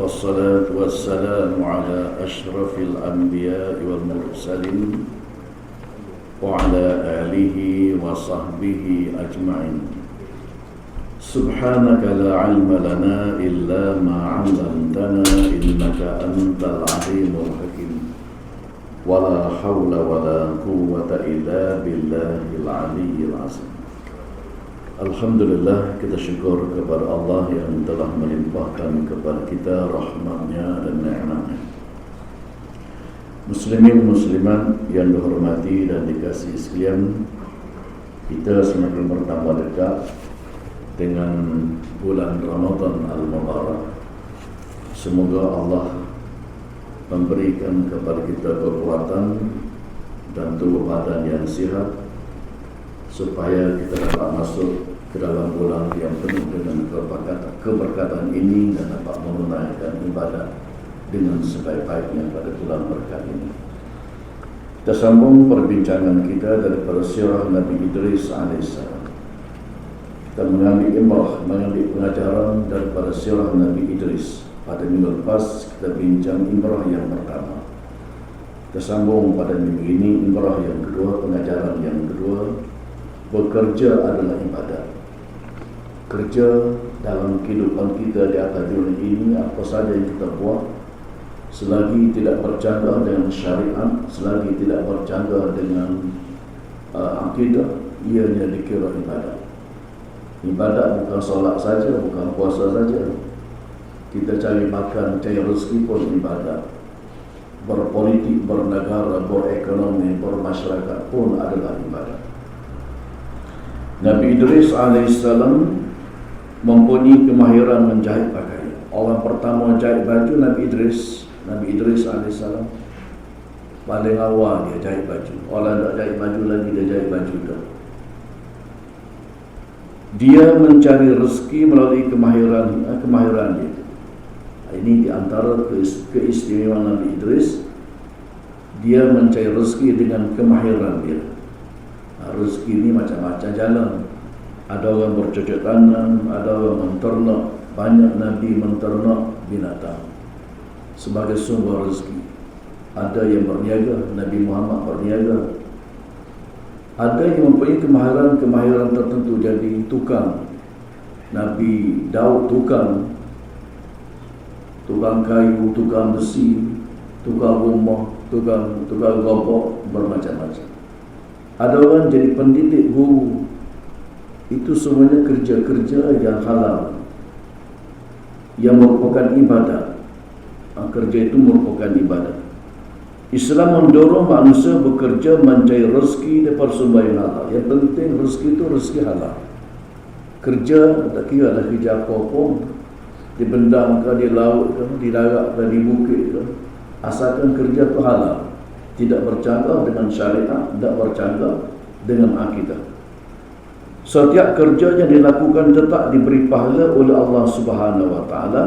والصلاة والسلام على أشرف الأنبياء والمرسلين وعلى آله وصحبه أجمعين. سبحانك لا علم لنا إلا ما علمتنا إنك أنت العليم الحكيم ولا حول ولا قوة إلا بالله العلي العظيم. Alhamdulillah, kita syukur kepada Allah yang telah melimpahkan kepada kita rahmatnya dan nikmatnya. Muslimin muslimat yang dihormati dan dikasihi sekalian, kita semakin bertambah dekat dengan bulan Ramadan Al-Mubarak. Semoga Allah memberikan kepada kita kekuatan dan tubuh badan yang sihat supaya kita dapat masuk ke dalam bulan yang penuh dengan keberkatan ini dan dapat menunaikan ibadah dengan sebaik-baiknya pada bulan berkat ini. Kita sambung perbincangan kita daripada sirah Nabi Idris AS. Kita mengambil pengajaran daripada sirah Nabi Idris. Pada minggu lepas kita bincang imrah yang pertama. Kita sambung pada minggu ini imrah yang kedua, pengajaran yang kedua. Bekerja adalah ibadat. Kerja dalam kehidupan kita di atas dunia ini, apa saja yang kita buat, selagi tidak bercanggah dengan syariat, selagi tidak bercanggah dengan akidah, ianya dikira ibadat. Ibadat bukan solat saja, bukan puasa saja. Kita cari makan, cari rezeki pun ibadat. Berpolitik, bernegara, berekonomi, bermasyarakat pun adalah ibadat. Nabi Idris AS mempunyai kemahiran menjahit pakaian. Orang pertama jahit baju Nabi Idris AS paling awal dia jahit baju. Orang tak jahit baju lagi, dia jahit baju dah. Dia mencari rezeki melalui kemahiran dia. Ini di antara keistimewaan Nabi Idris. Dia mencari rezeki dengan kemahiran dia. Rezeki ini macam-macam jalan. Ada orang bercocok tanam, ada orang menternak. Banyak Nabi menternak binatang sebagai sumber rezeki. Ada yang berniaga, Nabi Muhammad berniaga. Ada yang mempunyai kemahiran tertentu jadi tukang. Nabi Daud tukang kayu, tukang besi, tukang rumah, tukang gobok, bermacam-macam. Ada orang jadi pendidik, guru. Itu semuanya kerja-kerja yang halal, yang merupakan ibadah. Kerja itu merupakan ibadah. Islam mendorong manusia bekerja mencari rezeki daripada sumber yang halal. Yang penting rezeki itu rezeki halal. Kerja tak kira lah kerja apa pun, di bendang ke, di laut ke, di darat ke, di bukit ke, asalkan kerja itu halal, tidak bercanggah dengan syariat, tidak bercanggah dengan akidah. Setiap kerja yang dilakukan tetap diberi pahala oleh Allah Subhanahu Wa Taala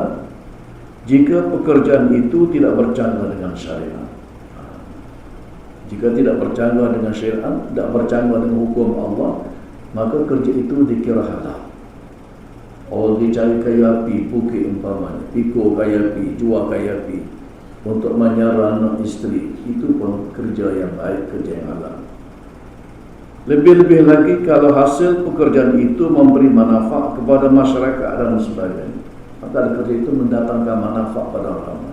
jika pekerjaan itu tidak bercanggah dengan syariat. Jika tidak bercanggah dengan syariat, tidak bercanggah dengan hukum Allah, maka kerja itu dikira halal. Orang dicari kayu api, bukit umpamanya, pikul kayu api, jual kayu api untuk menyara anak isteri, itu pun kerja yang baik, kerja yang halal. Lebih-lebih lagi kalau hasil pekerjaan itu memberi manfaat kepada masyarakat dan sebagainya, maka kerja itu mendatangkan manfaat pada orang ramai.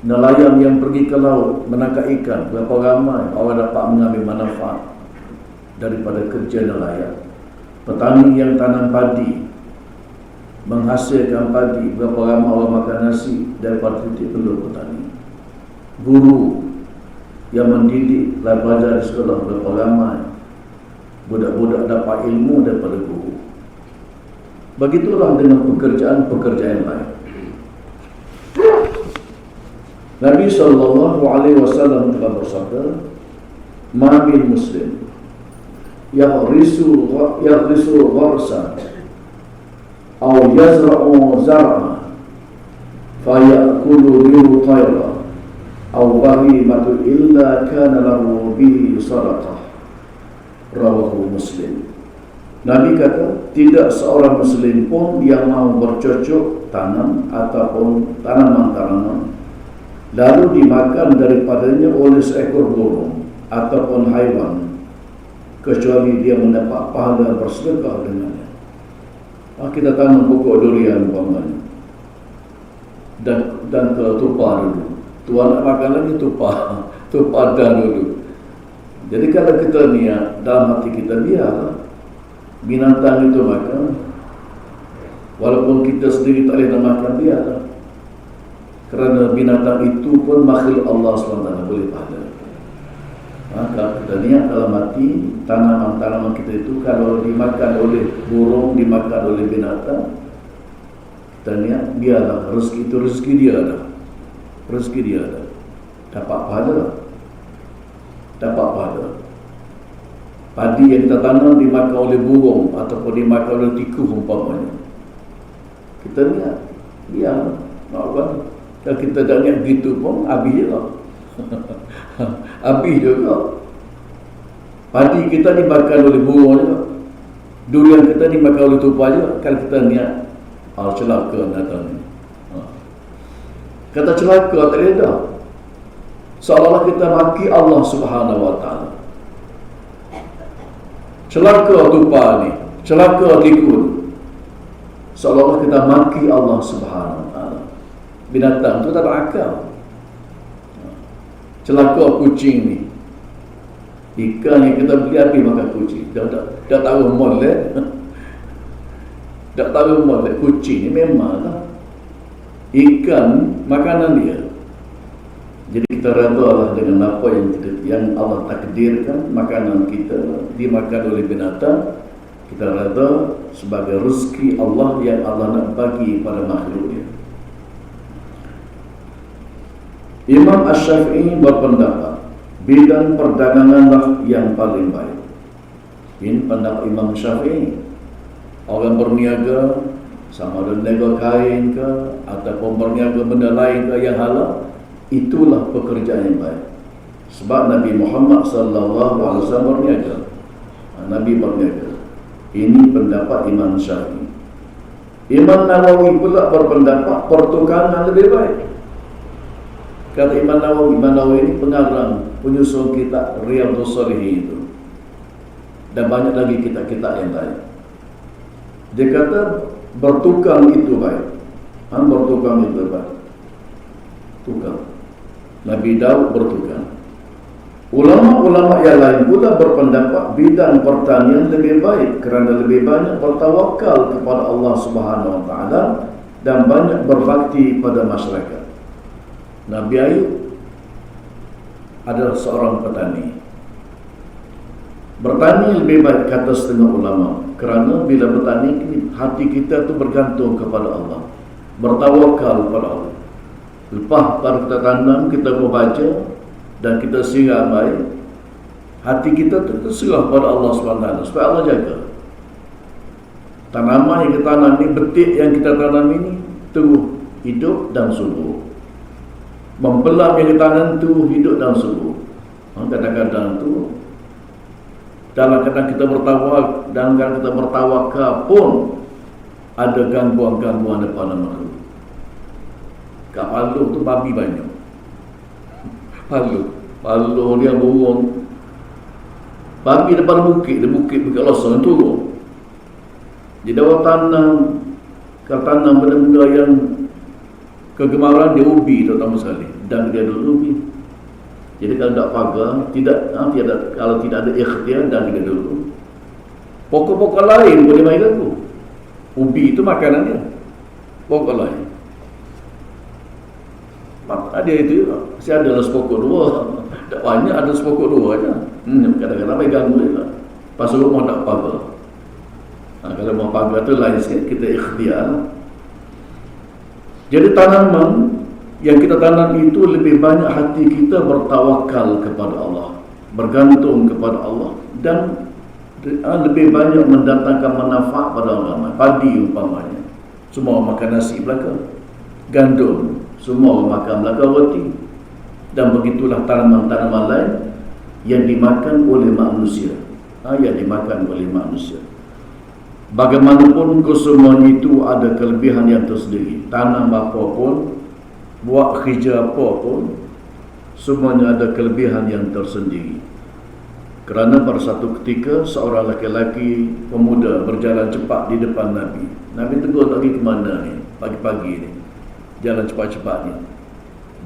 Nelayan yang pergi ke laut menangkap ikan, berapa ramai orang dapat mengambil manfaat daripada kerja nelayan. Petani yang tanam padi menghasilkan padi, berapa ramai orang makan nasi daripada titik telur petani. Guru yang mendidik, belajar di sekolah, berapa ramai budak-budak dapat ilmu daripada guru. Begitulah dengan pekerjaan-pekerjaan lain. Nabi SAW telah bersabda, "Ma min muslim yahrisu gharsan aw yazra'u zar'an fayakulu minhu tayra aw bahimatu illa kana lahu bihi sadaqah." Rawahu Muslim. Nabi kata, tidak seorang Muslim pun yang mahu bercocok tanam ataupun tanaman-tanaman lalu dimakan daripadanya oleh seekor burung ataupun haiwan, kecuali dia mendapat pahala bersedekah dengannya. Kita tanam pokok durian umpamanya dan ketupat dulu. Tuan nak makan lagi tupat dan dulu. Jadi kalau kita niat dalam hati kita, biarlah binatang itu makan, walaupun kita sendiri tak boleh nak makan, biarlah, kerana binatang itu pun makhluk Allah SWT, boleh pahala. Kalau kita niat dalam hati, tanaman-tanaman kita itu kalau dimakan oleh burung, dimakan oleh binatang, kita niat, biarlah, rezeki itu rezeki dia dah. Rezeki dia dah. Dapat pahala. Padi yang kita tanam dimakan oleh burung ataupun dimakan oleh tikus umpamanya, kita niat, biarlah, nak apa? Kalau kita tak niat begitu pun, habis je lah. Habis juga. Padi kita dimakan oleh burung juga, durian kita dimakan oleh tupai juga. Kalau kita niat, celaka datang ni. Kata celaka tak ada, seolah-olah kita maki Allah Subhanahu Wa Taala. Celaka tupai ni, celaka tikus, seolah-olah kita maki Allah Subhanahu Wa Taala. Binatang tu tak ada akal. Celaka kucing ni, ikan yang kita beli habis makan kucing. Dah tahu molek. Dah tahu molek kucing ni memanglah ikan makanan dia. Jadi kita redalah dengan apa yang Allah takdirkan, makanan kita dimakan oleh binatang. Kita reda sebagai rezeki Allah yang Allah nak bagi pada makhluknya. Imam Asy-Syafi'i berpendapat bidang perdaganganlah yang paling baik. Ini pendapat Imam Syafi'i. Orang berniaga, sama ada niaga kain ke ataupun berniaga benda lain ke yang halal, itulah pekerjaan yang baik. Sebab Nabi Muhammad SAW berniaga. Nabi berniaga. Ini pendapat Imam Syafi'i. Imam Nawawi pula berpendapat pertukangan lebih baik. Kata Imam Nawawi ini pengarang, penyusun kitab Riyadhus Shalihin itu, dan banyak lagi kitab-kitab yang lain. Dia kata bertukang itu baik. Bertukang itu baik. Tukang. Nabi Daud bertukang. Ulama-ulama yang lain pula berpendapat bidang pertanian lebih baik kerana lebih banyak bertawakal kepada Allah Subhanahu Wa Taala dan banyak berbakti pada masyarakat. Nabi Ayub adalah seorang petani. Bertani lebih baik kata setengah ulama, kerana bila bertani hati kita tu bergantung kepada Allah, bertawakal kepada Allah. Lepas baru kita tanam, kita membaca dan kita siram baik, hati kita tu terserah pada Allah SWT supaya Allah jaga. Tanaman yang kita tanam ni, betik yang kita tanam ini terus hidup dan subur. Mempelam yang kita tanam tu hidup dan subur. Kadang-kadang tu dalam keadaan kita bertawakal pun ada gangguan-gangguan depan makhluk. Kat Paluh tu babi banyak. Paluh dia burung. Babi depan bukit losong turun. Jadi orang tanam benda-benda yang kegemaran dia, ubi terutama sekali, dan dia dulu ubi. Jadi kalau tak pagar, kalau tidak ada ikhtiar, dan dia dulu. Pokok-pokok lain boleh main lagu. Ubi itu makanan dia. Pokok lain. Ada itu juga. Mesti ada sepokok dua. Tak banyak, ada sepokok dua aja. Kadang-kadang main ganggu juga. Pasal rumah tak pagar. Kalau mau pagar tu lain sikit, kita ikhtiar. Jadi tanaman yang kita tanam itu lebih banyak hati kita bertawakal kepada Allah, bergantung kepada Allah, dan lebih banyak mendatangkan manfaat pada orang ramai. Padi umpamanya, semua makan nasi belaka. Gandum, semua makan belaka roti. Dan begitulah tanaman-tanaman lain yang dimakan oleh manusia. Bagaimanapun kesemuanya itu ada kelebihan yang tersendiri. Tanam apa pun, buat kerja apa pun, semuanya ada kelebihan yang tersendiri. Kerana pada satu ketika seorang lelaki pemuda berjalan cepat di depan Nabi. Nabi tegur, lagi ke mana ni? Pagi-pagi ni jalan cepat-cepat ni.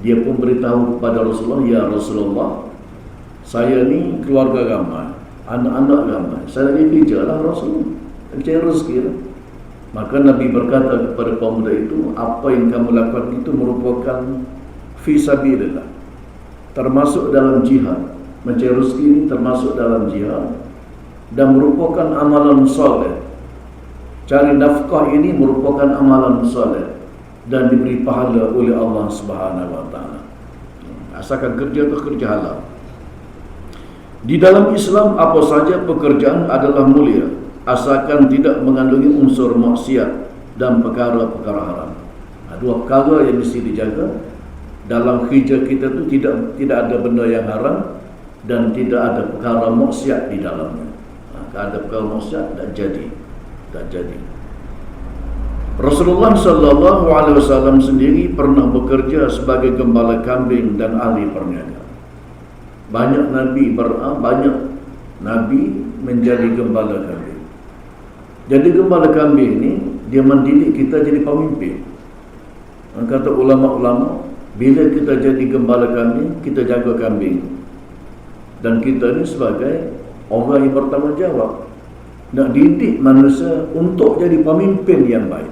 Dia pun beritahu kepada Rasulullah, ya Rasulullah, saya ni keluarga ramai, anak-anak ramai, saya lagi kerja lah Rasulullah, cari rezeki lah. Maka Nabi berkata kepada pemuda itu, apa yang kamu lakukan itu merupakan fi sabilillah, termasuk dalam jihad. Mencari rezeki ini termasuk dalam jihad dan merupakan amalan soleh. Cari nafkah ini merupakan amalan soleh dan diberi pahala oleh Allah Subhanahu wa taala. Asalkan kerja itu kerja halal. Di dalam Islam apa saja pekerjaan adalah mulia, asalkan tidak mengandungi unsur maksiat dan perkara-perkara haram. Dua perkara yang mesti dijaga dalam kerja kita tu, tidak ada benda yang haram dan tidak ada perkara maksiat di dalamnya. Kalau ada perkara maksiat tak jadi. Rasulullah sallallahu alaihi wasallam sendiri pernah bekerja sebagai gembala kambing dan ahli perniagaan. Banyak nabi menjadi gembala kambing. Jadi gembala kambing ni dia mendidik kita jadi pemimpin. Kata ulama-ulama, bila kita jadi gembala kambing, kita jaga kambing. Dan kita ni sebagai orang yang bertanggungjawab nak didik manusia untuk jadi pemimpin yang baik.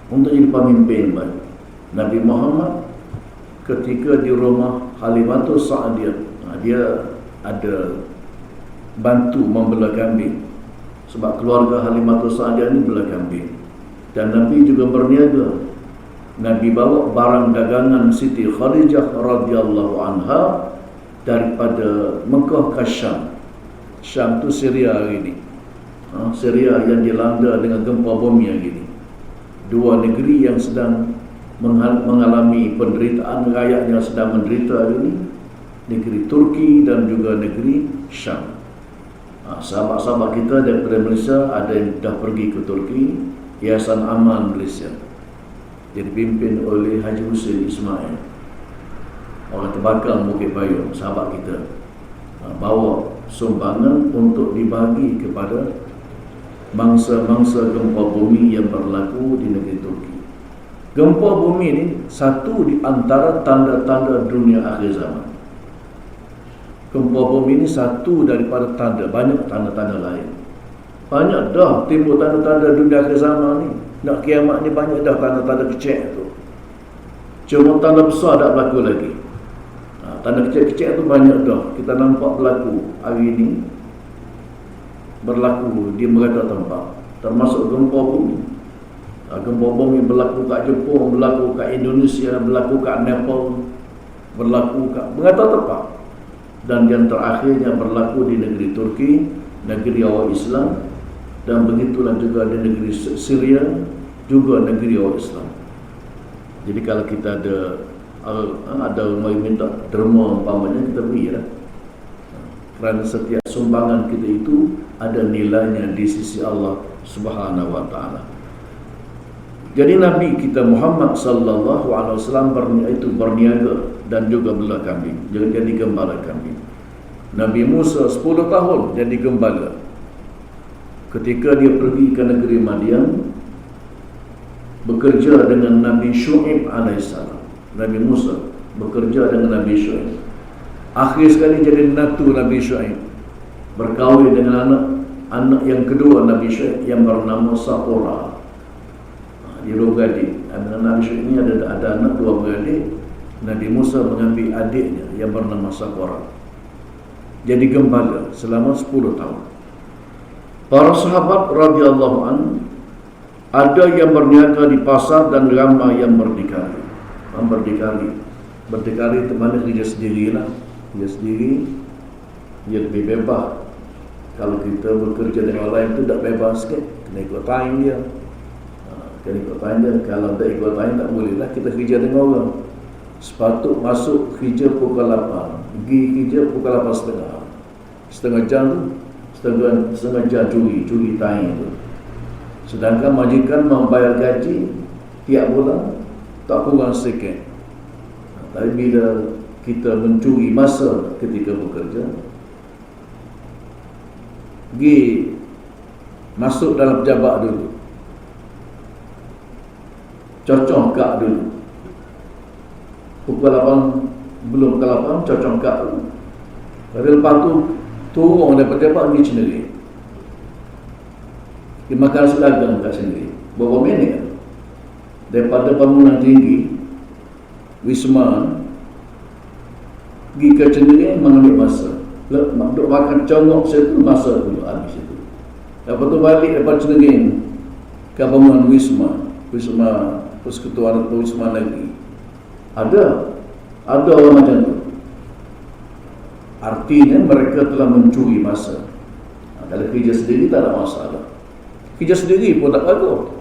Untuk jadi pemimpin yang baik. Nabi Muhammad ketika di rumah Halimatus Sa'diyah, dia ada bantu membela kambing. Sebab keluarga Halimatus Sa'diyah ni bela kambing. Dan Nabi juga berniaga. Nabi bawa barang dagangan Siti Khadijah radhiyallahu anha daripada Mekah ke Syam. Syam tu Syria hari ini. Syria yang dilanda dengan gempa bumi hari ini. Dua negeri yang sedang mengalami penderitaan, rakyatnya sedang menderita hari ini. Negeri Turki dan juga negeri Syam. Sahabat-sahabat kita daripada Malaysia ada yang dah pergi ke Turki, Yayasan Aman Malaysia, jadi dipimpin oleh Haji Hussein Ismail, orang terbakar Bukit Bayung, sahabat kita, bawa sumbangan untuk dibagi kepada mangsa-mangsa gempa bumi yang berlaku di negeri Turki. Gempa bumi ini satu di antara tanda-tanda dunia akhir zaman. Gempa bumi ini satu daripada tanda, banyak tanda-tanda lain. Banyak dah timbul tanda-tanda dunia akhir zaman ni. Nak kiamat ni banyak dah tanda-tanda kecil tu. Cuma tanda besar tak berlaku lagi. Tanda kecil-kecil tu banyak dah kita nampak berlaku hari ini, berlaku di beberapa tempat, termasuk gempa bumi. Gempa bumi berlaku kat Jepun, berlaku kat Indonesia, berlaku kat Nepal, berlaku kat beberapa tempat. Dan yang terakhirnya berlaku di negeri Turki, negeri awal Islam, dan begitulah juga di negeri Syria, juga negeri awal Islam. Jadi kalau kita ada orang minta derma umpamanya, kita beri lah. Kerana setiap sumbangan kita itu ada nilainya di sisi Allah Subhanahu wa taala. Jadi Nabi kita Muhammad sallallahu alaihi wasallam berniaga dan juga bela kambing, jadi gembala kambing. Nabi Musa 10 tahun jadi gembala. Ketika dia pergi ke negeri Madian, bekerja dengan Nabi Syuaib alaihissalam. Nabi Musa bekerja dengan Nabi Syuaib. Akhir sekali jadi natu Nabi Syuaib, berkahwin dengan anak yang kedua Nabi Syuaib yang bernama Sapora. Dia dua beradik. Dengan Nabi Syuaib ini ada anak dua beradik. Nabi Musa mengambil adiknya yang bernama Sapora. Jadi gembala selama 10 tahun. Para sahabat radhiyallahu anhu, ada yang berniaga di pasar dan ramai yang berdikari. Berdikari itu mana kerja sendirilah. Dia sendiri, dia lebih bebas. Kalau kita bekerja dengan orang lain tu tak bebas sikit, kena ikut time dia. Kalau tak ikut time tak boleh lah kita kerja dengan orang. Sepatut masuk kerja pukul 8, pergi kerja pukul 8.30. Setengah jam tu, setengah jam curi time tu. Sedangkan majikan membayar gaji tiap bulan tak kurang sikit. Tapi bila kita mencuri masa ketika bekerja, pergi masuk dalam pejabat dulu, cocok kad dulu, pukul 8, belum pukul 8 cocok kad dulu. Tapi lepas tu turun daripada pejabat pergi sendiri, dia makan sedagang kat sendiri. Berapa minit daripada bangunan tinggi Wisma pergi ke sendiri mengambil masa. Duk makan congok situ, masa dulu habis itu. Lepas tu balik daripada sendiri ke bangunan Wisma Persekutuan Wisma lagi. Ada orang macam tu. Artinya mereka telah mencuri masa. Kalau kerja sendiri tak ada masalah. Kerja sendiri pun tak bagus.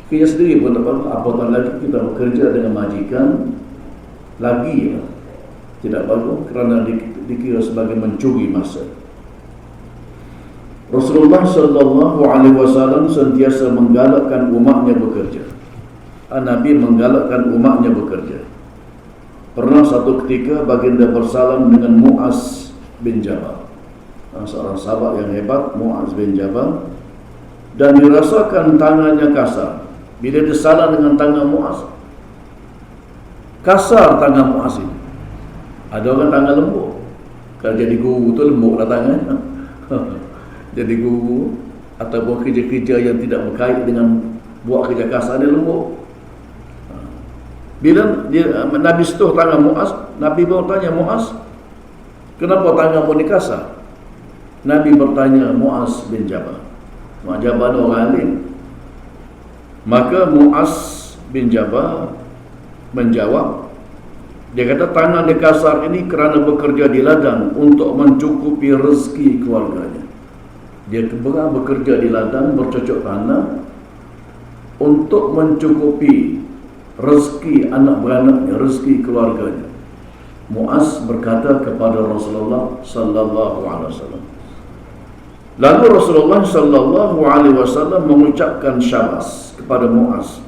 Apatah lagi kita bekerja dengan majikan, lagi tidak bagus kerana dikira sebagai mencuri masa. Rasulullah sallallahu alaihi wasallam sentiasa menggalakkan umatnya bekerja. Nabi menggalakkan umatnya bekerja. Pernah satu ketika baginda bersalam dengan Mu'az bin Jabal, seorang sahabat yang hebat, Mu'az bin Jabal, dan dirasakan tangannya kasar. Bila dia salam dengan tangan Mu'az, kasar tangan Mu'az ini. Ada orang tangan lembut. Kalau jadi guru tu lembutlah tangan. Jadi guru ataupun kerja-kerja yang tidak berkait dengan buat kerja kasar, dia lembut. Bila Nabi sentuh tangan Mu'az, Nabi bertanya, Mu'az, kenapa tanganmu ni kasar? Nabi bertanya Mu'az bin Jabal. Mu'az Jabal orang alim. Maka Mu'az bin Jabal menjawab, dia kata tangan dia kasar ini kerana bekerja di ladang untuk mencukupi rezeki keluarganya. Dia bekerja di ladang bercocok tanam untuk mencukupi rezeki anak beranaknya, rezeki keluarganya. Mu'az berkata kepada Rasulullah sallallahu alaihi wasallam. Lalu Rasulullah sallallahu alaihi wasallam mengucapkan syabas kepada Mu'az.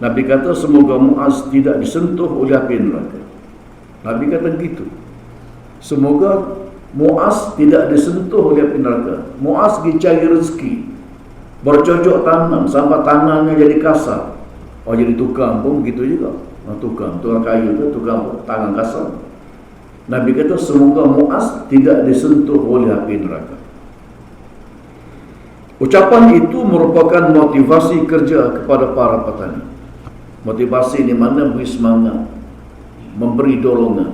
Nabi kata semoga Mu'az tidak disentuh oleh api neraka. Nabi kata gitu. Semoga Mu'az tidak disentuh oleh api neraka. Mu'az pergi cari rezeki, bercocok tanam sampai tangannya jadi kasar. Jadi tukang pun begitu juga. Tukang kayu tu, tukang tangan kasar. Nabi kata semoga Mu'az tidak disentuh oleh api neraka. Ucapan itu merupakan motivasi kerja kepada para petani. Motivasi di mana beri semangat, memberi dorongan,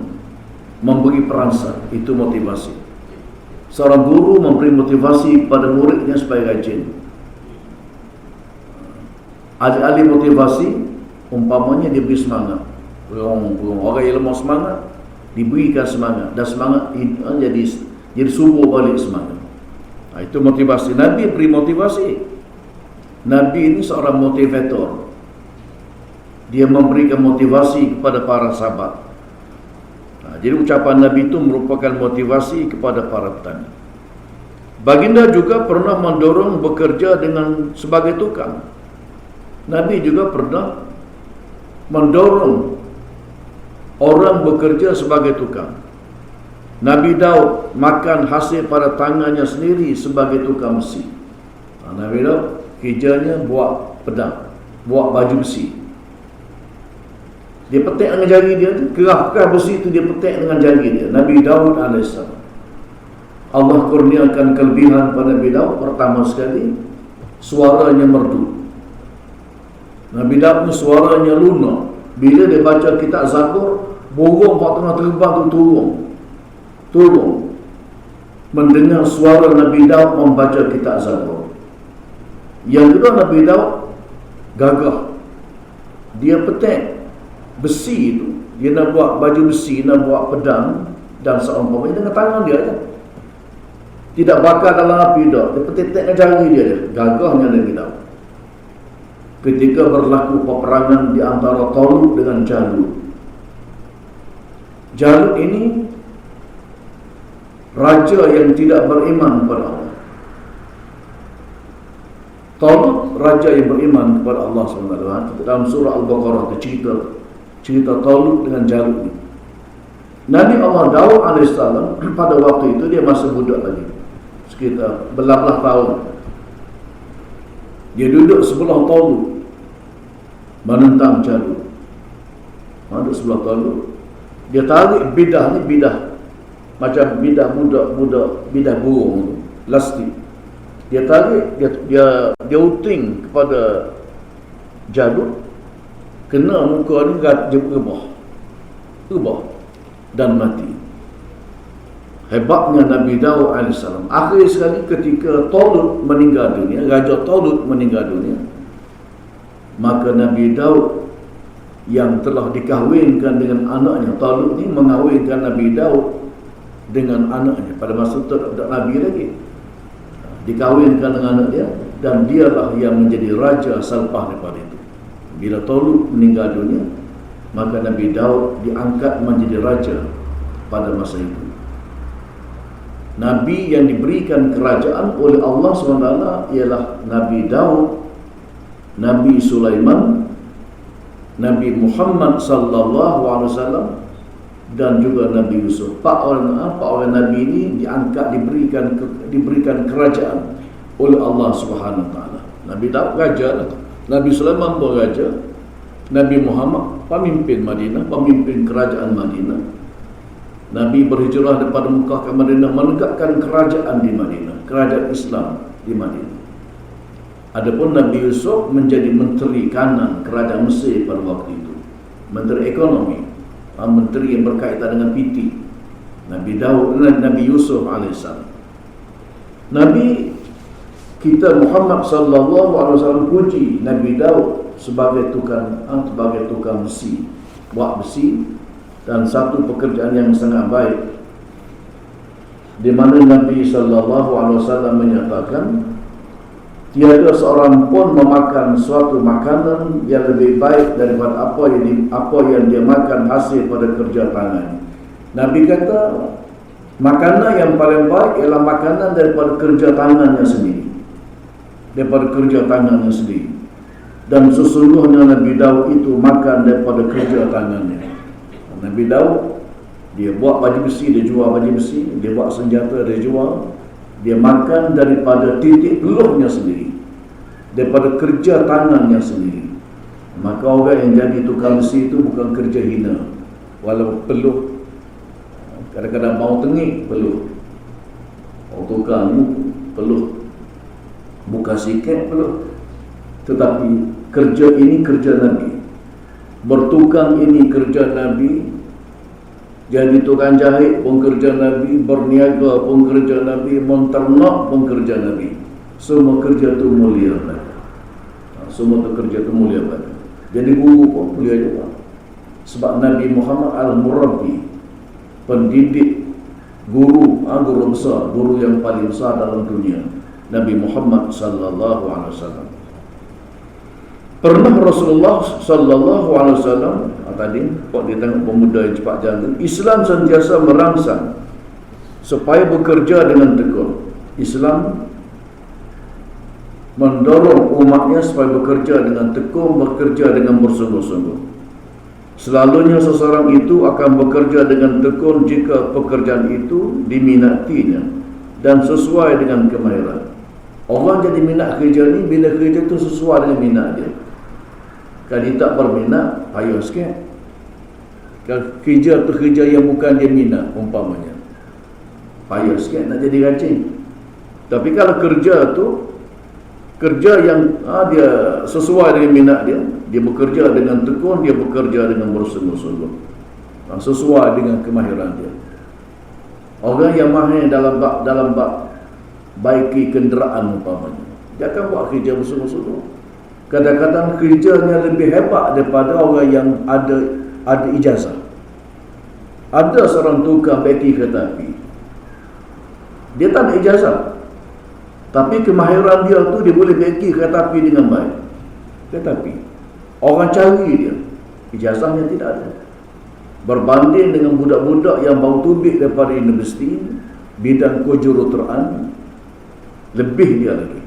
memberi perangsang, itu motivasi. Seorang guru memberi motivasi kepada muridnya supaya rajin. Ahli motivasi, umpamanya dia beri semangat. Orang yang lemah semangat, diberikan semangat, dan semangat jadi subuh balik semangat. Itu motivasi. Nabi beri motivasi. Nabi ini seorang motivator. Dia memberikan motivasi kepada para sahabat. Jadi ucapan Nabi itu merupakan motivasi kepada para petani. Baginda juga pernah mendorong bekerja dengan sebagai tukang. Nabi juga pernah mendorong orang bekerja sebagai tukang. Nabi Daud makan hasil pada tangannya sendiri sebagai tukang besi. Nabi Daud kerjanya buat pedang, buat baju besi. Dia petik dengan jari dia, kerah besi itu dia petik dengan jari dia. Nabi Daud AS. Allah kurniakan kelebihan pada Nabi Daud. Pertama sekali, suaranya merdu. Nabi Daud ni suaranya lunak. Bila dia baca kitab Zabur, burung kat tengah terbang tu turun mendengar suara Nabi Daud membaca kitab Zabur. Yang kedua, Nabi Daud gagah. Dia petik besi itu, dia nak buat baju besi, nak buat pedang dan seumpamanya dengan tangan dia je. Tidak bakar dalam api dah. Dia petik dengan jari dia je. Gagahnya Nabi Daud. Ketika berlaku peperangan di antara Talut dengan Jalut. Jalut ini raja yang tidak beriman kepada Allah. Talut raja yang beriman kepada Allah SWT. Dalam surah Al-Baqarah itu cerita Talut dengan Jalut ni. Nabi Allah Daud AS pada waktu itu dia masih budak lagi, sekitar belas tahun. Dia duduk sebelah Talut menentang Jalut. Duduk sebelah Talut. Dia tarik bidah ni, bidah macam bidah budak-budak, bidah burung, lastik. Dia tarik, dia uting kepada Jalut, kena muka ni, dia rebah dan mati. Hebatnya Nabi Daud AS. Akhir sekali ketika Talut meninggal dunia, Raja Talut meninggal dunia, maka Nabi Daud yang telah dikahwinkan dengan anaknya, Talut ni mengahwinkan Nabi Daud dengan anaknya pada masa itu tak Nabi lagi, dikahwinkan dengan anak dia, dan dialah yang menjadi raja selepas daripada itu. Bila Talut meninggal dunia, maka Nabi Daud diangkat menjadi raja pada masa itu. Nabi yang diberikan kerajaan oleh Allah SWT ialah Nabi Daud, Nabi Sulaiman, Nabi Muhammad SAW, dan juga Nabi Yusuf. Empat orang Nabi ini diangkat, diberikan kerajaan oleh Allah SWT. Nabi Daud raja, Nabi Sulaiman pun raja, Nabi Muhammad pemimpin Madinah, pemimpin kerajaan Madinah. Nabi berhijrah daripada Mekah ke Madinah, menegakkan kerajaan di Madinah, kerajaan Islam di Madinah. Adapun Nabi Yusuf menjadi menteri kanan kerajaan Mesir pada waktu itu, menteri ekonomi, menteri yang berkaitan dengan PT. Nabi Yusuf AS. Nabi kita Muhammad SAW puji Nabi Daud sebagai tukang besi, buat besi, dan satu pekerjaan yang sangat baik, di mana Nabi SAW menyatakan tiada seorang pun memakan suatu makanan yang lebih baik daripada apa yang dia makan hasil pada kerja tangan. Nabi kata makanan yang paling baik ialah makanan daripada kerja tangannya sendiri, dan sesungguhnya Nabi Daud itu makan daripada kerja tangannya. Nabi Daud, dia buat baju besi, dia jual baju besi, dia buat senjata, dia jual. Dia makan daripada titik peluhnya sendiri, daripada kerja tangannya sendiri. Maka orang yang jadi tukang besi itu bukan kerja hina. Walau peluh, kadang-kadang bau tengik peluh, orang tukang ni peluh, buka sikit peluh. Tetapi kerja ini kerja Nabi, bertukang ini kerja Nabi, jadi tukang jahit pun kerja Nabi, berniaga pun kerja Nabi, menternak pun kerja Nabi. Semua kerja itu mulia. Semua kerja itu mulia. Jadi guru pun mulia juga. Sebab Nabi Muhammad al-Murabbi, pendidik, guru besar, guru yang paling besar dalam dunia, Nabi Muhammad SAW. Pernah Rasulullah SAW tadi, kalau dia tengok pemuda yang cepat jalan, Islam sentiasa merangsang supaya bekerja dengan tekun. Islam mendorong umatnya supaya bekerja dengan tekun, bekerja dengan bersungguh-sungguh. Selalunya seseorang itu akan bekerja dengan tekun jika pekerjaan itu diminatinya dan sesuai dengan kemahiran. Orang jadi minat kerja ni bila kerja itu sesuai dengan minat dia. Kalau dia tak berminat, payah sikit. Kalau kerja tu kerja yang bukan dia minat, umpamanya, payah sikit nak jadi rajin. Tapi kalau kerja tu kerja yang dia sesuai dengan minat dia, dia bekerja dengan tekun, dia bekerja dengan bersungguh-sungguh, sesuai dengan kemahiran dia. Orang yang mahir dalam bab baiki kenderaan umpamanya, dia akan buat kerja bersungguh-sungguh. Kadang-kadang kerjanya lebih hebat daripada orang yang ada ijazah. Ada seorang tukang beki kereta api, dia tak ada ijazah, tapi kemahiran dia tu dia boleh beki kereta api dengan baik. Tetapi orang cari dia, ijazahnya tidak ada. Berbanding dengan budak-budak yang baru tubik daripada universiti, bidang kejuruteraan, lebih dia lagi.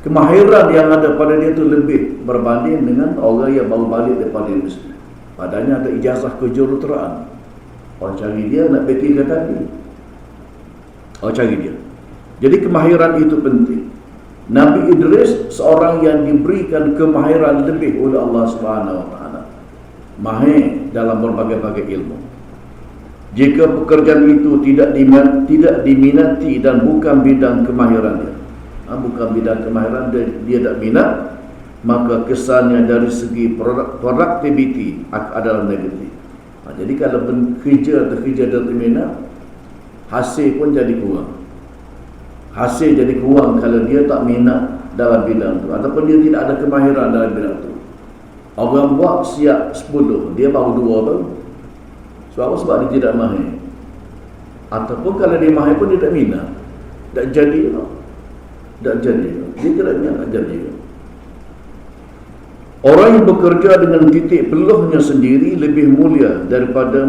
Kemahiran yang ada pada dia tu lebih berbanding dengan orang yang baru balik daripada universiti. Padanya ada ijazah kejuruteraan. Orang cari dia nak beki ke tadi. Orang cari dia. Jadi kemahiran itu penting. Nabi Idris seorang yang diberikan kemahiran lebih oleh Allah Subhanahu Wa Taala. Mahir dalam berbagai-bagai ilmu. Jika pekerjaan itu tidak diminati dan bukan bidang kemahirannya, bukan bidang kemahiran dia tak minat, maka kesannya dari segi productivity adalah negatif. Jadi kalau kerja dia tak minat, hasil pun jadi kurang. Hasil jadi kurang kalau dia tak minat dalam bidang tu, ataupun dia tidak ada kemahiran dalam bidang tu. Orang buat siap 10, dia baru 2 baru. Sebab apa? Sebab dia tidak mahir. Ataupun kalau dia mahir pun dia tak minat, tak jadi lah. Tak jadi. Dia tidak minat, tak jadi. Orang yang bekerja dengan titik peluhnya sendiri lebih mulia daripada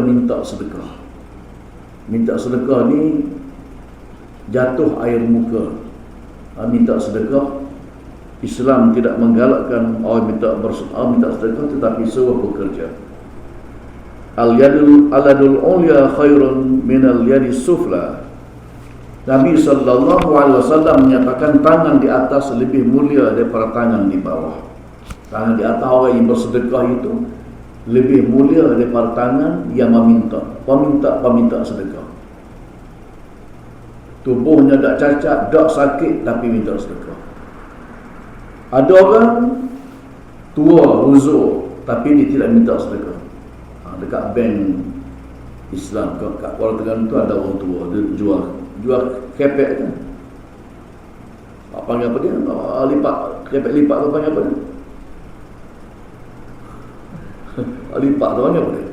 minta sedekah. Minta sedekah ni jatuh air muka. Minta sedekah, Islam tidak menggalakkan orang minta sedekah, tetapi suruh bekerja. Al-yadul ulya khairun minal yadis sufla. Nabi SAW menyatakan tangan di atas lebih mulia daripada tangan di bawah. Tangan di atas orang yang bersedekah itu lebih mulia daripada tangan yang peminta sedekah. Tubuhnya tak cacat, tak sakit, tapi minta sedekah. Ada orang tua, uzur, tapi dia tidak minta sedekah. Dekat bank Islam kat Kuala Terengganu tu ada orang tua, dia jual kepek kan. Panggil apa dia? Lipat, kepek lipat tu panggil apa dia? Lipat tu panggil apa dia?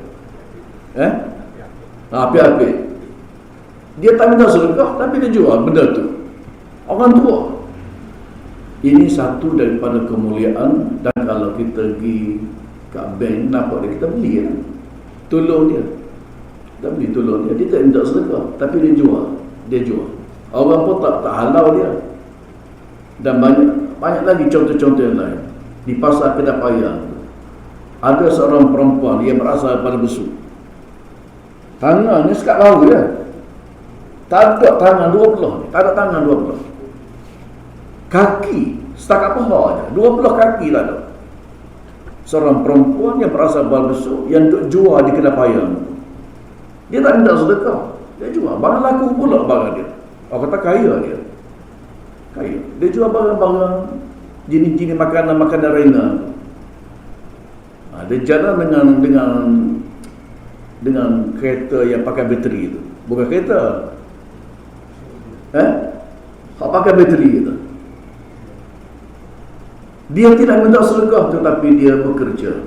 Api-api. Dia tak minta sedekah, tapi dia jual benda tu. Orang tua. Ini satu daripada kemuliaan. Dan kalau kita pergi kat bank, nampak dia, kita beli kan? Tolong dia. Kita beli tolong dia. Dia tak minta sedekah, tapi dia jual. Dia jual. Orang pun tak halau dia. Dan banyak lagi contoh-contoh yang lain. Di pasar Kedapaya ada seorang perempuan yang berasal daripada Besut. Tangannya sekat baru dia. Tak ada tangan 2 belah. Tak ada tangan 2 belah. Kaki setakat paha je. 2 belah kaki tak ada. Seorang perempuan yang berasal daripada Besut yang duk jual di Kedapaya. Dia tak minta sedekah. Dia jual. Barang laku pula barang dia. Orang kata kaya dia. Kaya. Dia jual barang-barang jenis-jenis makanan-makanan rena. Dia jalan dengan kereta yang pakai bateri itu. Bukan kereta. Pakai bateri itu. Dia tidak minta sedekah, tetapi dia bekerja.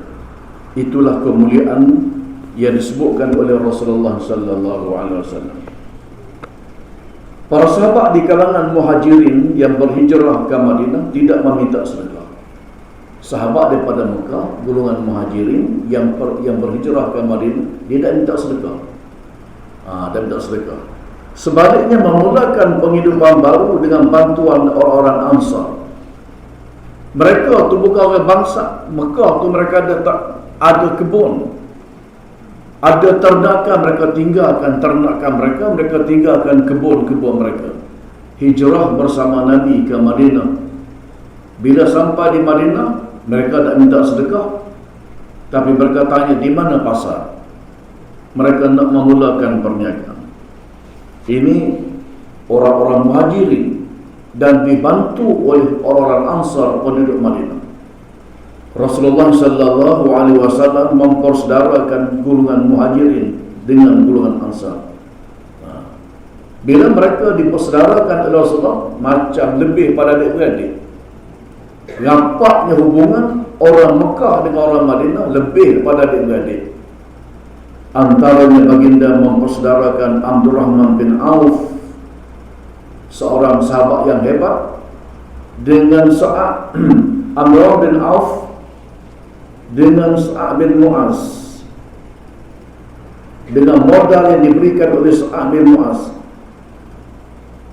Itulah kemuliaan yang disebutkan oleh Rasulullah sallallahu alaihi wasallam. Para sahabat di kalangan muhajirin yang berhijrah ke Madinah tidak meminta sedekah. Sahabat daripada Mekah, golongan muhajirin yang berhijrah ke Madinah, dia tak minta sedekah. Dia minta sedekah. Sebaliknya memulakan penghidupan baru dengan bantuan orang-orang Ansar. Mereka tu bukan orang bangsa Mekah tu, mereka ada kebun, ada ternakan, mereka tinggalkan ternakan mereka tinggalkan kebun-kebun mereka. Hijrah bersama Nabi ke Madinah. Bila sampai di Madinah, mereka tak minta sedekah, tapi mereka tanya di mana pasar. Mereka nak memulakan perniagaan. Ini orang-orang muhajirin dan dibantu oleh orang-orang Ansar penduduk Madinah. Rasulullah sallallahu alaihi wasallam mempersaudarakan golongan muhajirin dengan golongan Ansar. Bila mereka dipersaudarakan oleh Rasulullah, macam lebih pada adik-beradik. Rapatnya hubungan orang Mekah dengan orang Madinah lebih pada adik-beradik. Antaranya baginda mempersaudarakan Abdurrahman bin Auf, seorang sahabat yang hebat, dengan Sa'ad Amr bin Auf, dengan Sa'ad bin Mu'az. Dengan modal yang diberikan oleh Sa'ad bin Mu'az,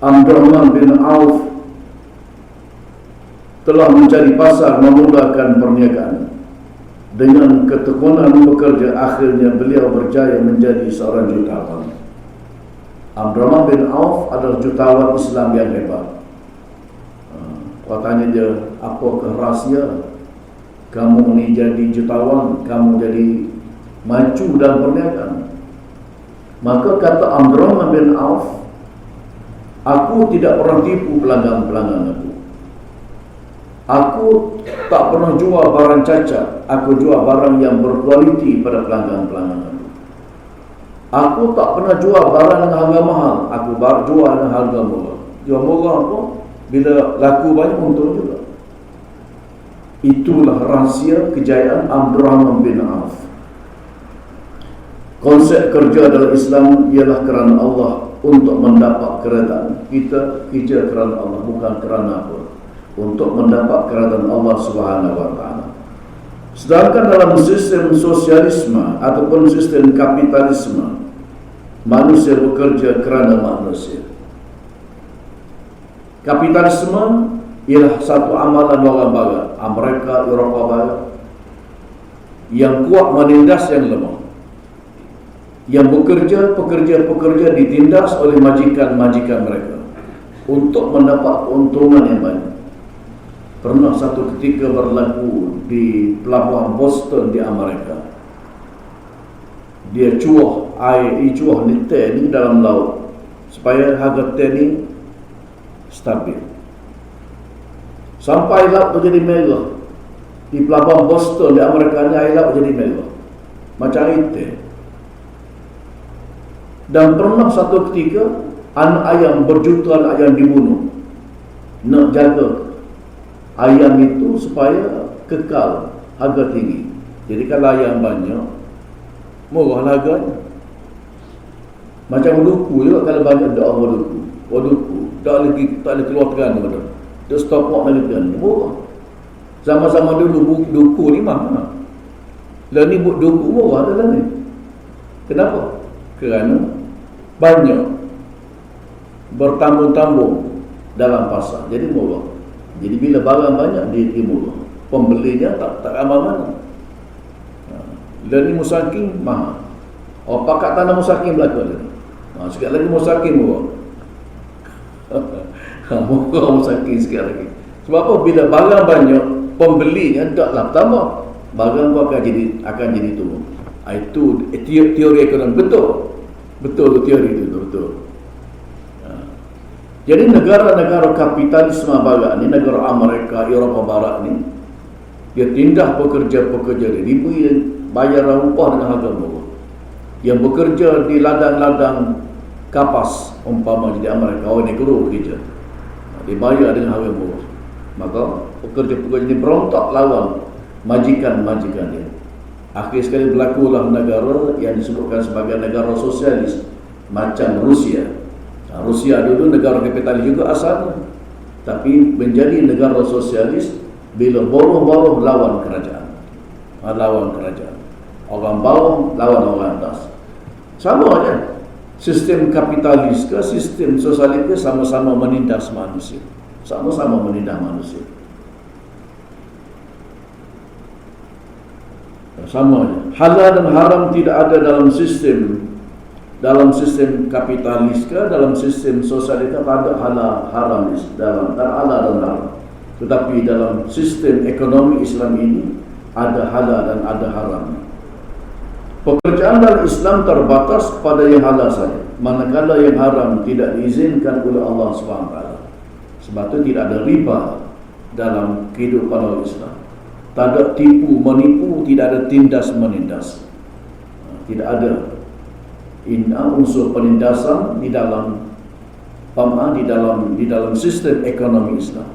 Abdurrahman bin Auf telah mencari pasar memudahkan perniagaan. Dengan ketekunan bekerja, akhirnya beliau berjaya menjadi seorang jutawan. Abdurrahman bin Auf adalah jutawan Islam yang hebat. Kau tanya dia, apakah rahsia kamu ni jadi jutawan, kamu jadi maju dalam perniagaan? Maka kata Abdurrahman bin Auf, aku tidak pernah tipu pelanggan-pelanggan aku. Aku tak pernah jual barang cacat. Aku jual barang yang berkualiti pada pelanggan-pelanggan aku. Aku tak pernah jual barang dengan harga mahal. Aku jual dengan harga murah. Jual murah apa? Bila laku banyak, untung juga. Itulah rahsia kejayaan Abdurrahman bin Auf. Konsep kerja dalam Islam ialah kerana Allah, untuk mendapat keredaan. Kita kerja kerana Allah, bukan kerana apa. Untuk mendapat keredaan Allah Subhanahu wa taala. Sedangkan dalam sistem sosialisme ataupun sistem kapitalisme, manusia bekerja kerana manusia. Kapitalisme ialah satu amalan orang barat, Amerika, Eropah barat, yang kuat menindas yang lemah. Yang pekerja ditindas oleh majikan-majikan mereka untuk mendapat keuntungan yang banyak. Pernah satu ketika berlaku di pelabuhan Boston di Amerika. Dia cuah teh ni dalam laut supaya harga teh ni stabil. Sampai laut menjadi merah. Di pelabuhan Boston di Amerika ni, air laut menjadi merah macam air teh. Dan pernah satu ketika anak ayam, berjutaan ayam dibunuh. Nak jaga ayam itu supaya kekal harga tinggi. Jadi kalau ayam banyak, murah harganya. Macam duku juga, kalau banyak dak duku tak boleh keluar tekan dah. Dia stop walk lagi tekan, murah. Sama-sama dulu duku ni mahal. Lah ni duku murah adalah ni. Kenapa? Kerana banyak bertambung-tambung dalam pasar, jadi murah. Jadi bila barang banyak, dia murah. Pembelinya tak ramai mana. Dan ni musaking mahal. Pakat tanah musaking berlaku lagi. Sikit lagi musaking murah. Murah musaking sikit lagi. Sebab apa? Bila barang banyak, pembelinya taklah tambah. Barang pun akan jadi turun. Itu teori ekonomi. Betul teori itu betul. Jadi negara-negara kapitalisme barat ni, negara Amerika, Eropah barat ni, dia tindah pekerja-pekerja dia, diberi bayaran upah dengan harga murah. Yang bekerja di ladang-ladang kapas, umpama di Amerika, negro bekerja, dibayar dengan harga murah. Maka pekerja-pekerja ini berontak lawan majikan-majikan dia. Akhir sekali berlakulah negara yang disebutkan sebagai negara sosialis macam Rusia. Rusia dulu negara kapitalis juga asalnya, tapi menjadi negara sosialis bila bawah-bawah lawan kerajaan. Orang bawah lawan orang atas. Sama aja. Sistem kapitalis ke sistem sosialis ke sama-sama menindas manusia. Sama-sama menindas manusia. Sama aja. Halal dan haram tidak ada dalam sistem kapitalis ke, dalam sistem sosialis ke, ada halal haram dalam halal dan haram. Tetapi dalam sistem ekonomi Islam ini ada halal dan ada haram. Pekerjaan dalam Islam terbatas pada yang halal saja, manakala yang haram tidak diizinkan oleh Allah SWT. Sebab itu tidak ada riba dalam kehidupan orang Islam. Tak ada tipu menipu, tidak ada tindas menindas. Tidak ada unsur penindasan di dalam sistem ekonomi Islam.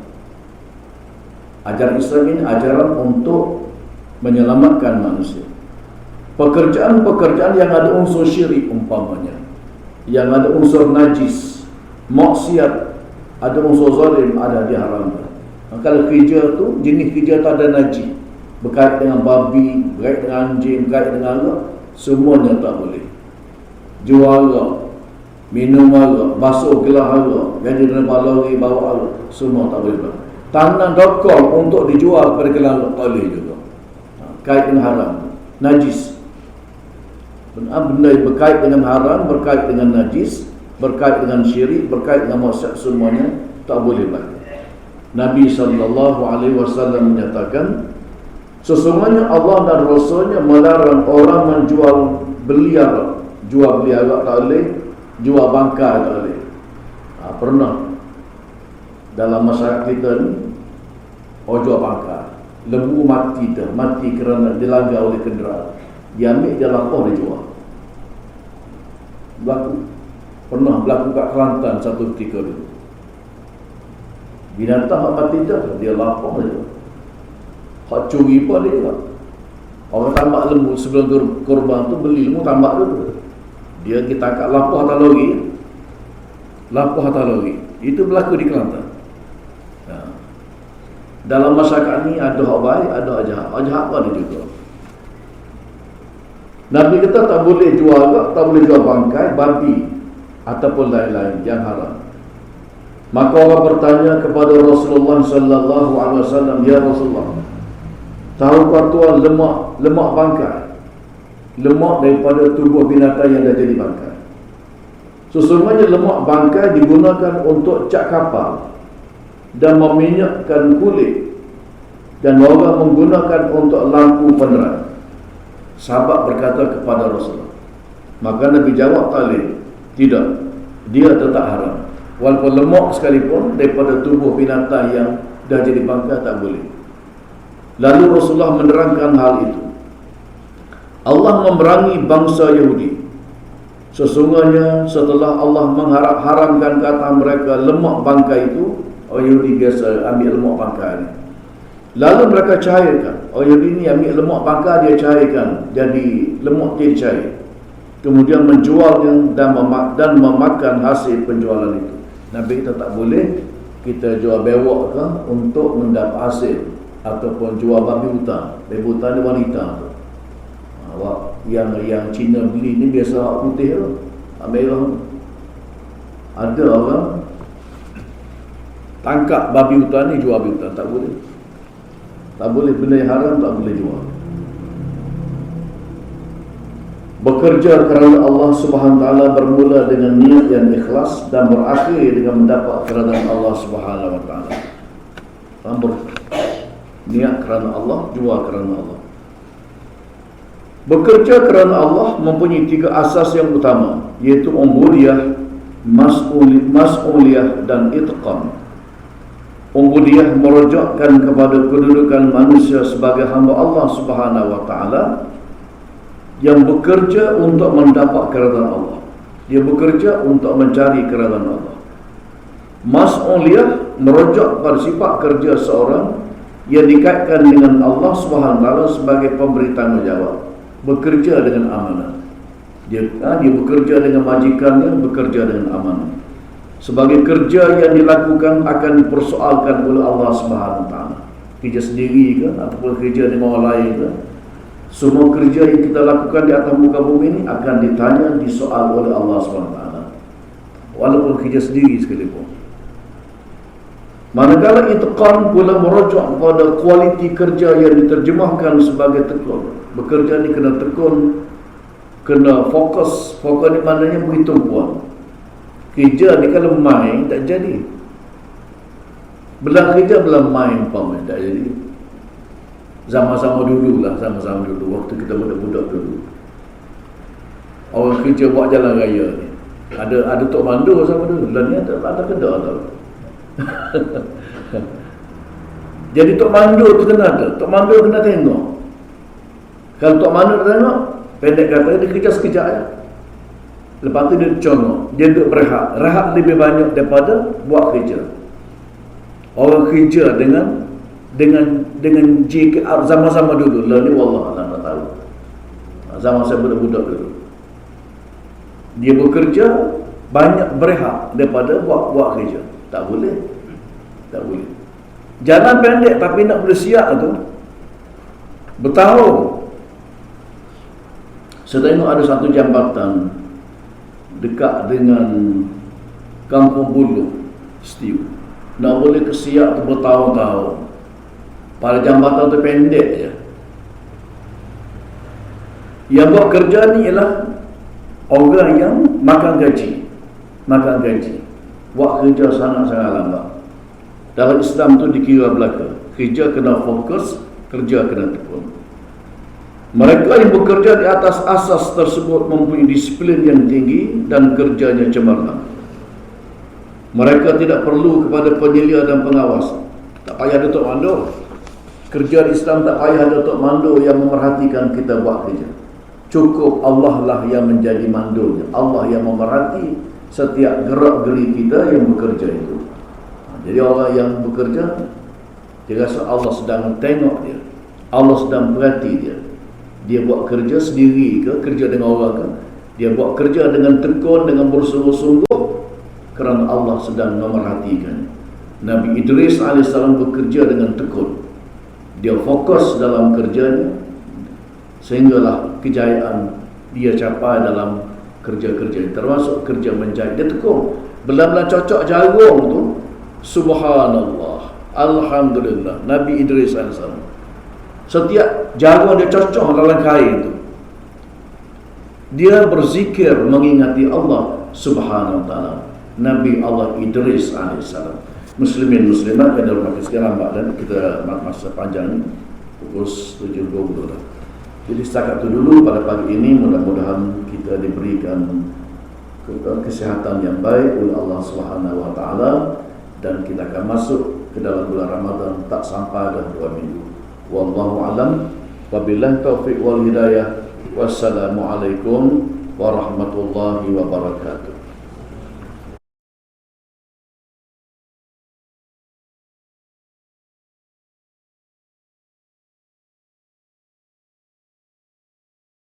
Ajaran Islam ini ajaran untuk menyelamatkan manusia. Pekerjaan-pekerjaan yang ada unsur syirik umpamanya, yang ada unsur najis, maksiat, ada unsur zalim, ada diharamkan. Kalau kerja tu, jenis kerja tak ada najis, berkait dengan babi, berkait dengan anjing, berkait dengan arak, semuanya tak boleh. Jual arak, minum arak, basuh gelas arak, jadi dalam lori bawa arak, semua tak boleh. Tanah dokol untuk dijual kepada kalangan tak boleh juga. Kait dengan haram, najis. Benda yang berkait dengan haram, berkait dengan najis, berkait dengan syirik, berkait dengan maksiat, semuanya tak boleh lagi. Nabi SAW menyatakan, sesungguhnya Allah dan Rasulnya melarang orang menjual beli arak. Jual beli arak tak boleh, jual bangkai tak boleh. Pernah dalam masyarakat kita ni, orang jual bangkai, lembu mati dah, mati kerana dilanggar oleh kenderaan, dia ambil, dia lapor, dia jual. Pernah berlaku kat Kelantan satu ketika dulu. Binatang hak mati dah, dia lapor, dia jual. Hak curi pun dia juga. Orang tambak lembu sebelum korban tu, beli lembu tambak dulu, dia kita tangkap lapor atas lori. Lapor atas lori. Itu berlaku di Kelantan. Dalam masyarakat ni ada hak baik, ada hak jahat. Hak jahat pun ada juga. Nabi kata tak boleh jual, tak boleh jual bangkai babi ataupun lain-lain yang haram. Maka orang bertanya kepada Rasulullah sallallahu alaihi wasallam, ya Rasulullah, tahukah tuan lemak bangkai, lemak daripada tubuh binatang yang dah jadi bangkai? Sesungguhnya lemak bangkai digunakan untuk cat kapal dan meminyakkan kulit, dan orang menggunakan untuk lampu penerang. Sahabat berkata kepada Rasulullah, maka Nabi jawab, tidak, dia tetap haram. Walaupun lemak sekalipun daripada tubuh binatang yang dah jadi bangkai, tak boleh. Lalu Rasulullah menerangkan hal itu. Allah memerangi bangsa Yahudi. Sesungguhnya setelah Allah haramkan kata mereka lemak bangkai itu, orang Yahudi biasa ambil lemak bangkai ni, lalu mereka cairkan. Orang Yahudi ni ambil lemak bangkai, dia cairkan jadi lemak, dia cair, kemudian menjualnya dan memakan hasil penjualan itu. Nabi kita tak boleh kita jual bewak ke untuk mendapat hasil, ataupun jual babi hutan. Babi hutan ni wanita tu. Yang Cina beli ni biasa hak putih tu, hak merah. Ada orang tangkap babi hutan ni, jual babi hutan. Tak boleh. Tak boleh, benda yang haram tak boleh jual. Bekerja kerana Allah Subhanahu Wa Taala bermula dengan niat yang ikhlas dan berakhir dengan mendapat keridaan Allah Subhanahu Wa Taala. Niat kerana Allah, jual kerana Allah. Bekerja kerana Allah mempunyai 3 asas yang utama, iaitu ubudiyah, mas'uliyah dan itqan. Ubudiyah merujakkan kepada kedudukan manusia sebagai hamba Allah Subhanahu Wa Taala yang bekerja untuk mendapat keridaan Allah. Dia bekerja untuk mencari keridaan Allah. Mas'uliyah merujuk pada sifat kerja seorang yang dikaitkan dengan Allah Subhanahu Wa Taala sebagai pemberi tanggungjawab, bekerja dengan amanah. Dia bekerja dengan majikannya, bekerja dengan amanah. Sebagai kerja yang dilakukan akan dipersoalkan oleh Allah Subhanahu Wa Taala. Kerja sendiri ke ataupun kerja dengan orang lain ke, semua kerja yang kita lakukan di atas muka bumi ini akan ditanya, disoal oleh Allah Subhanahu Wa Taala, walaupun kerja sendiri sekalipun. Manakala itqan pula merujuk pada kualiti kerja yang diterjemahkan sebagai tekun. Bekerja ni kena tekun, kena fokus. Fokus ni maknanya berhitung puan. Kerja ni kalau main tak jadi. Belah kerja belah main pun tak jadi. Sama-sama dulu lah, sama-sama dulu, waktu kita budak-budak dulu. Orang kerja buat jalan raya ni, ada tok mandu sama dulu. Dan ni ada kedai tau. Jadi tok mandu tu kena ada. Tok mandu kena tengok. Kalau tok mandu tengok, pendek kata dia kerja sekejap je. Lepas tu dia congok, dia duduk berehat. Rehat lebih banyak daripada buat kerja. Orang kerja dengan JKR sama-sama dulu. Lah ni wallah alam tak tahu. Zaman saya budak-budak dulu, dia bekerja banyak berehat daripada buat kerja. Tak boleh. Tak boleh. Jalan pendek tapi nak bersiap tu bertahun. Saya tengok ada satu jambatan dekat dengan Kampung Buluh, Setiu. nak boleh kesiap tu bertahun-tahun. Pada jambatan tu pendek je. Yang buat kerja ni ialah orang yang makan gaji. Buat kerja sangat-sangat lambat. Dalam Islam tu dikira belaka. Kerja kena fokus, kerja kena tekun. Mereka yang bekerja di atas asas tersebut mempunyai disiplin yang tinggi dan kerjanya cemerlang. Mereka tidak perlu kepada penyelia dan pengawas. Tak payah Datuk Mando. Kerja di Islam tak payah Datuk Mando yang memerhatikan kita buat kerja. Cukup Allah lah yang menjadi mandonya. Allah yang memerhati setiap gerak-geri kita yang bekerja itu. Jadi orang yang bekerja, dia rasa Allah sedang tengok dia. Allah sedang perhati dia. Dia buat kerja sendiri ke, kerja dengan orang ke, dia buat kerja dengan tekun, dengan bersungguh-sungguh, kerana Allah sedang memerhatikan. Nabi Idris AS bekerja dengan tekun. Dia fokus dalam kerjanya, sehinggalah kejayaan dia capai dalam kerja-kerja, termasuk kerja menjahit. Dia tekun. Belah-belah cocok jagung tu, subhanallah, alhamdulillah, Nabi Idris AS. Setiap jagung dia cocok dalam kain tu. Dia berzikir mengingati Allah subhanahu wa ta'ala. Nabi Allah Idris AS. Muslimin muslimat yang dirahmati sekalian, lambat dan kita masa panjang ni pukul 7.20 dah. Jadi setakat itu dulu pada pagi ini. Mudah-mudahan kita diberikan kesihatan yang baik oleh Allah Subhanahu wa taala dan kita akan masuk ke dalam bulan Ramadan tak sampai dah 2 minggu. Wallahu alam, wabillahi taufiq wal hidayah. Wassalamualaikum warahmatullahi wabarakatuh.